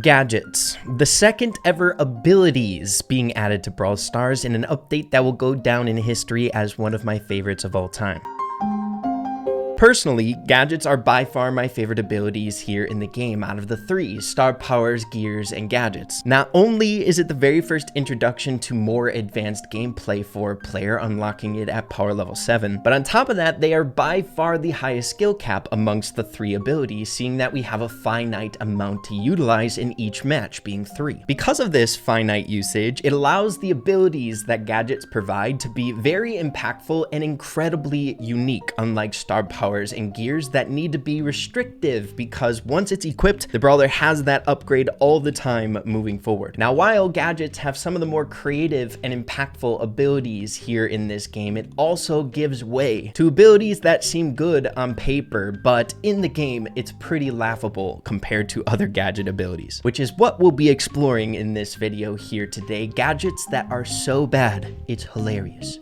Gadgets, the second ever abilities being added to Brawl Stars in an update that will go down in history as one of my favorites of all time. Personally, gadgets are by far my favorite abilities here in the game out of the three: star powers, gears, and gadgets. Not only is it the very first introduction to more advanced gameplay for a player, unlocking it at power level 7, but on top of that, they are by far the highest skill cap amongst the three abilities, seeing that we have a finite amount to utilize in each match, being 3. Because of this finite usage, it allows the abilities that gadgets provide to be very impactful and incredibly unique, unlike star powers and gears that need to be restrictive, because once it's equipped, the brawler has that upgrade all the time moving forward. Now, while gadgets have some of the more creative and impactful abilities here in this game, it also gives way to abilities that seem good on paper, but in the game, it's pretty laughable compared to other gadget abilities, which is what we'll be exploring in this video here today. Gadgets that are so bad, it's hilarious.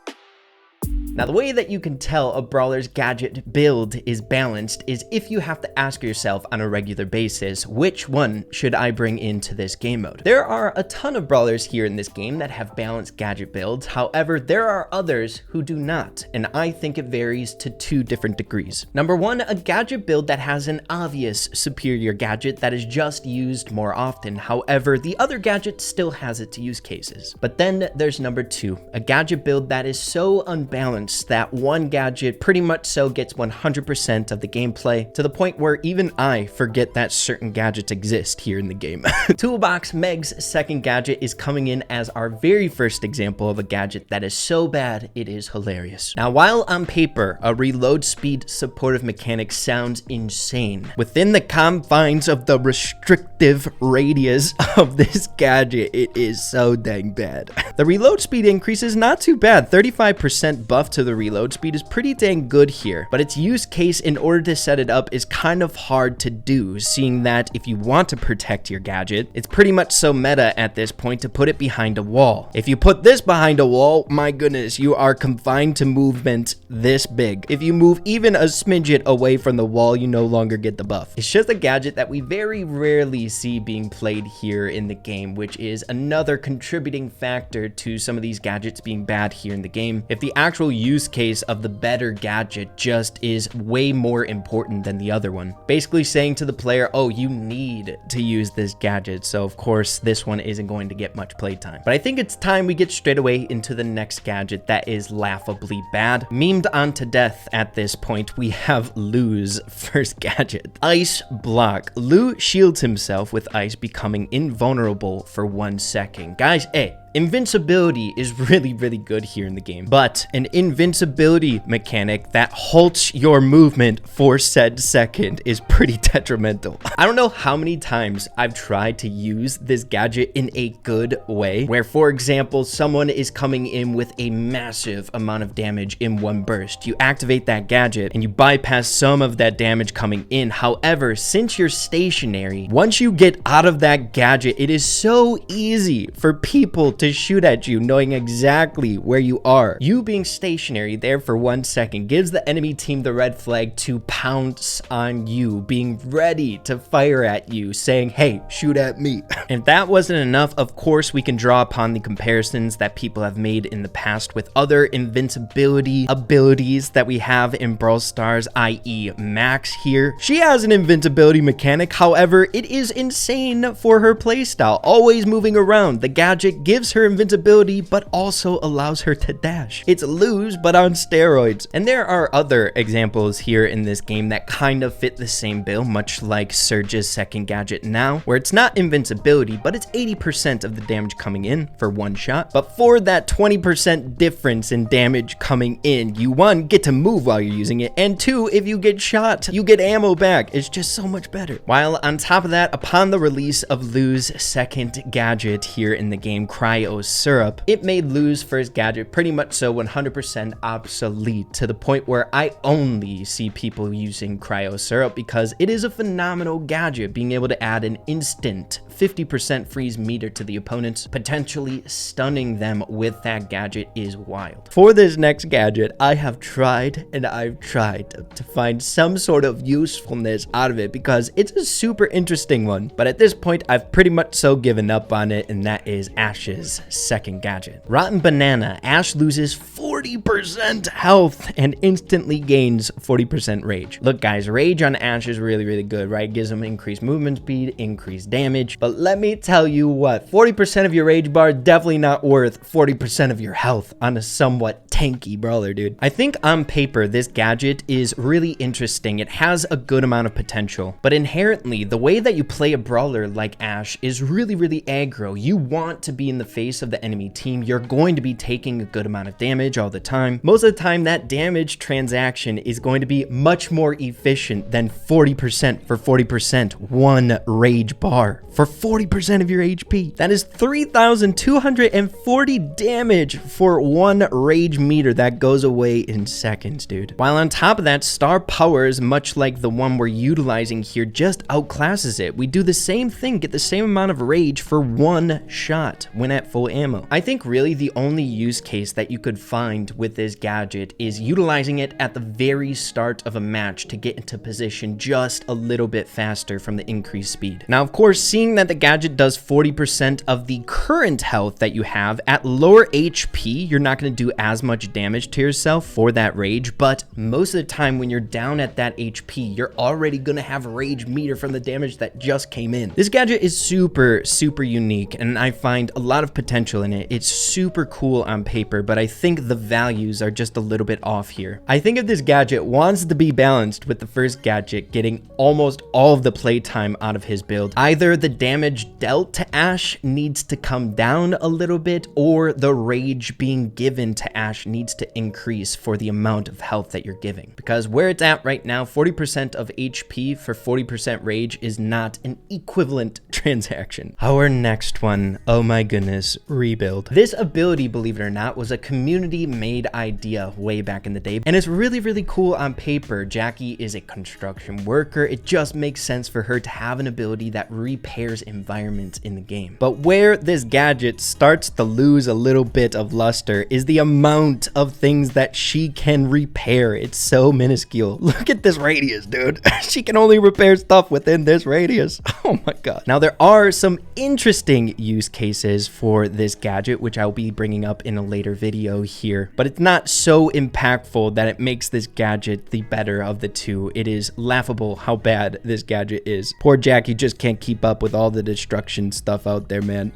Now, the way that you can tell a brawler's gadget build is balanced is if you have to ask yourself on a regular basis, which one should I bring into this game mode? There are a ton of brawlers here in this game that have balanced gadget builds. However, there are others who do not, and I think it varies to 2 different degrees. Number 1, a gadget build that has an obvious superior gadget that is just used more often. However, the other gadget still has its use cases. But then there's number 2, a gadget build that is so unbalanced that one gadget pretty much so gets 100% of the gameplay, to the point where even I forget that certain gadgets exist here in the game. Toolbox Meg's second gadget is coming in as our very first example of a gadget that is so bad it is hilarious. Now, while on paper a reload speed supportive mechanic sounds insane, within the confines of the restrictive radius of this gadget, it is so dang bad. The reload speed increase is not too bad. 35% buff to the reload speed is pretty dang good here, but its use case in order to set it up is kind of hard to do, seeing that if you want to protect your gadget, it's pretty much so meta at this point to put it behind a wall. If you put this behind a wall, my goodness, you are confined to movement this big. If you move even a smidget away from the wall, you no longer get the buff. It's just a gadget that we very rarely see being played here in the game, which is another contributing factor to some of these gadgets being bad here in the game. If the actual use case of the better gadget just is way more important than the other one, basically saying to the player, oh, you need to use this gadget, so of course this one isn't going to get much playtime. But I think it's time we get straight away into the next gadget that is laughably bad, memed on to death at this point. We have Lou's first gadget, Ice Block. Lou shields himself with ice, becoming invulnerable for 1 second. Guys, hey, invincibility is really good here in the game, but an invincibility mechanic that halts your movement for said second is pretty detrimental. I don't know how many times I've tried to use this gadget in a good way, where, for example, someone is coming in with a massive amount of damage in one burst. You activate that gadget and you bypass some of that damage coming in. However, since you're stationary, once you get out of that gadget, it is so easy for people to shoot at you, knowing exactly where you are. You being stationary there for 1 second gives the enemy team the red flag to pounce on you, being ready to fire at you, saying, hey, shoot at me. If that wasn't enough, of course, we can draw upon the comparisons that people have made in the past with other invincibility abilities that we have in Brawl Stars, i.e. Max here. She has an invincibility mechanic, however, it is insane for her playstyle, always moving around. The gadget gives her invincibility, but also allows her to dash. It's Lou's, but on steroids. And there are other examples here in this game that kind of fit the same bill, much like Surge's second gadget now, where it's not invincibility, but it's 80% of the damage coming in for 1 shot. But for that 20% difference in damage coming in, you 1, get to move while you're using it, and 2, if you get shot, you get ammo back. It's just so much better. While on top of that, upon the release of Lou's second gadget here in the game, Cryo Syrup, it made Lou's first gadget pretty much so 100% obsolete, to the point where I only see people using Cryo Syrup because it is a phenomenal gadget, being able to add an instant 50% freeze meter to the opponents, potentially stunning them with that gadget is wild. For this next gadget, I have tried and I've tried to find some sort of usefulness out of it because it's a super interesting one. But at this point, I've pretty much so given up on it, and that is Ash's second gadget. Rotten Banana. Ash loses 40% health and instantly gains 40% rage. Look guys, rage on Ash is really good, right? Gives him increased movement speed, increased damage. But let me tell you what, 40% of your rage bar, definitely not worth 40% of your health on a somewhat tanky brawler, dude. I think on paper, this gadget is really interesting. It has a good amount of potential, but inherently, the way that you play a brawler like Ash is really aggro. You want to be in the face of the enemy team. You're going to be taking a good amount of damage all the time. Most of the time, that damage transaction is going to be much more efficient than 40% for 40%, one rage bar for 40% of your HP. That is 3,240 damage for one rage meter that goes away in seconds, dude. While on top of that, star powers, much like the one we're utilizing here, just outclasses it. We do the same thing, get the same amount of rage for one shot when at full ammo. I think really the only use case that you could find with this gadget is utilizing it at the very start of a match to get into position just a little bit faster from the increased speed. Now, of course, seeing that the gadget does 40% of the current health that you have at lower HP, you're not going to do as much damage to yourself for that rage, but most of the time when you're down at that HP, you're already going to have rage meter from the damage that just came in. This gadget is super unique, and I find a lot of potential in it. It's super cool on paper, but I think the values are just a little bit off here. I think if this gadget wants to be balanced with the first gadget getting almost all of the playtime out of his build, either the damage dealt to Ash needs to come down a little bit, or the rage being given to Ash needs to increase for the amount of health that you're giving. Because where it's at right now, 40% of HP for 40% rage is not an equivalent transaction. Our next one, oh my goodness, rebuild. This ability, believe it or not, was a community-made idea way back in the day, and it's really cool on paper. Jackie is a construction worker. It just makes sense for her to have an ability that repairs environments in the game. But where this gadget starts to lose a little bit of luster is the amount of things that she can repair. It's so minuscule. Look at this radius, dude. She can only repair stuff within this radius. Oh my god. Now, there are some interesting use cases for this gadget, which I'll be bringing up in a later video here, but it's not so impactful that it makes this gadget the better of the two. It is laughable how bad this gadget is. Poor Jackie just can't keep up with all the destruction stuff out there, man.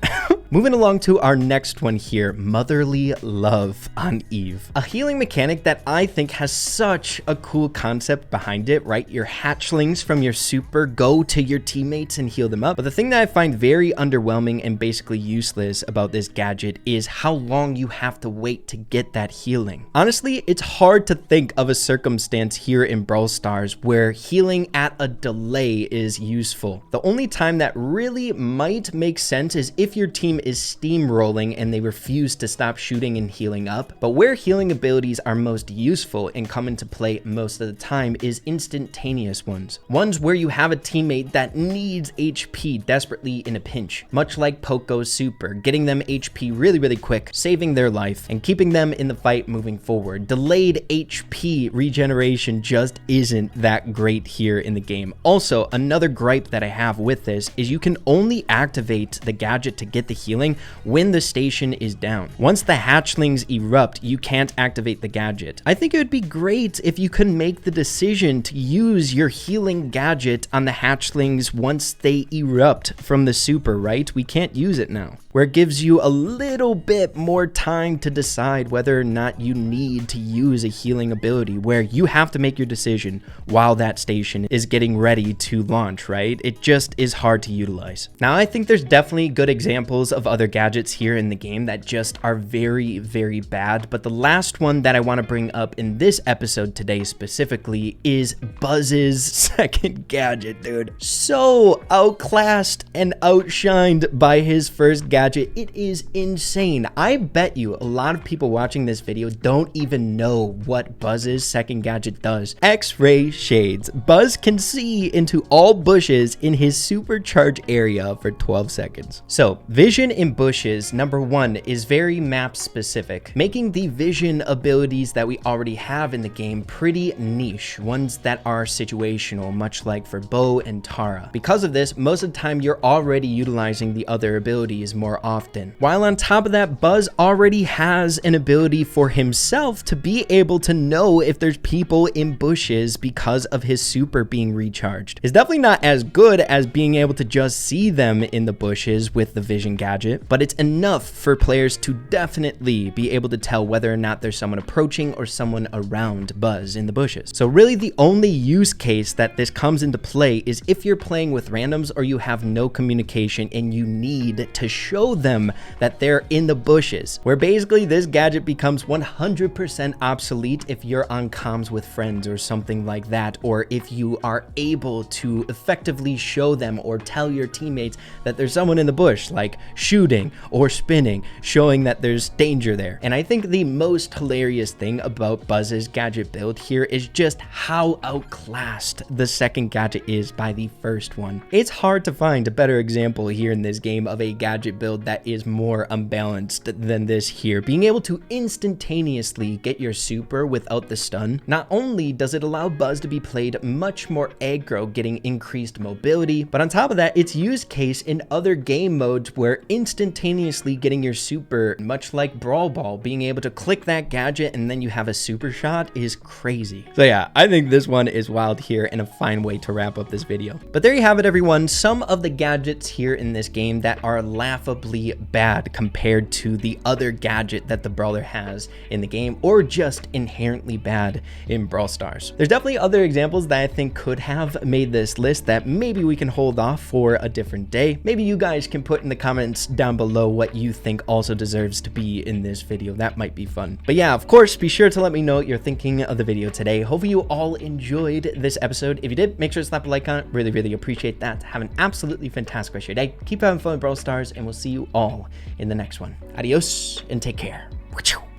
Moving along to our next one here, Motherly Love on Eve. A healing mechanic that I think has such a cool concept behind it, right? Your hatchlings from your super go to your teammates and heal them up. But the thing that I find very underwhelming and basically useless about this gadget is how long you have to wait to get that healing. Honestly, it's hard to think of a circumstance here in Brawl Stars where healing at a delay is useful. The only time that really might make sense is if your team is steamrolling and they refuse to stop shooting and healing up. But where healing abilities are most useful and come into play most of the time is instantaneous ones. Ones where you have a teammate that needs HP desperately in a pinch. Much like Poco's super, getting them HP really quick, saving their life, and keeping them in the fight moving forward. Delayed HP regeneration just isn't that great here in the game. Also, another gripe that I have with this is you can only activate the gadget to get the healing when the station is down. Once the hatchlings erupt, you can't activate the gadget. I think it would be great if you could make the decision to use your healing gadget on the hatchlings once they erupt from the super, right? We can't use it now, where it gives you a little bit more time to decide whether or not you need to use a healing ability, where you have to make your decision while that station is getting ready to launch, right? It just is hard to utilize. Now, I think there's definitely good examples of of other gadgets here in the game that just are very, very bad, but the last one that I want to bring up in this episode today specifically is Buzz's second gadget, dude. So outclassed and outshined by his first gadget. It is insane. I bet you a lot of people watching this video don't even know what Buzz's second gadget does. X-ray shades. Buzz can see into all bushes in his supercharged area for 12 seconds. So vision in bushes, number one, is very map specific, making the vision abilities that we already have in the game pretty niche, ones that are situational, much like for Bo and Tara. Because of this, most of the time you're already utilizing the other abilities more often. While on top of that, Buzz already has an ability for himself to be able to know if there's people in bushes because of his super being recharged. It's definitely not as good as being able to just see them in the bushes with the vision gadget, but it's enough for players to definitely be able to tell whether or not there's someone approaching or someone around Buzz in the bushes. So really the only use case that this comes into play is if you're playing with randoms or you have no communication and you need to show them that they're in the bushes, where basically this gadget becomes 100% obsolete if you're on comms with friends or something like that, or if you are able to effectively show them or tell your teammates that there's someone in the bush, like shooting or spinning, showing that there's danger there. And I think the most hilarious thing about Buzz's gadget build here is just how outclassed the second gadget is by the first one. It's hard to find a better example here in this game of a gadget build that is more unbalanced than this here. Being able to instantaneously get your super without the stun, not only does it allow Buzz to be played much more aggro, getting increased mobility, but on top of that, its use case in other game modes where instantaneously getting your super, much like Brawl Ball, being able to click that gadget and then you have a super shot is crazy. So yeah, I think this one is wild here and a fine way to wrap up this video. But there you have it, everyone. Some of the gadgets here in this game that are laughably bad compared to the other gadget that the brawler has in the game, or just inherently bad in Brawl Stars. There's definitely other examples that I think could have made this list that maybe we can hold off for a different day. Maybe you guys can put in the comments down below what you think also deserves to be in this video. That might be fun. But yeah, of course, be sure to let me know what you're thinking of the video today. Hopefully you all enjoyed this episode. If you did, make sure to slap a like on it. Really, really appreciate that. Have an absolutely fantastic rest of your day. Keep having fun with Brawl Stars, and we'll see you all in the next one. Adios, and take care.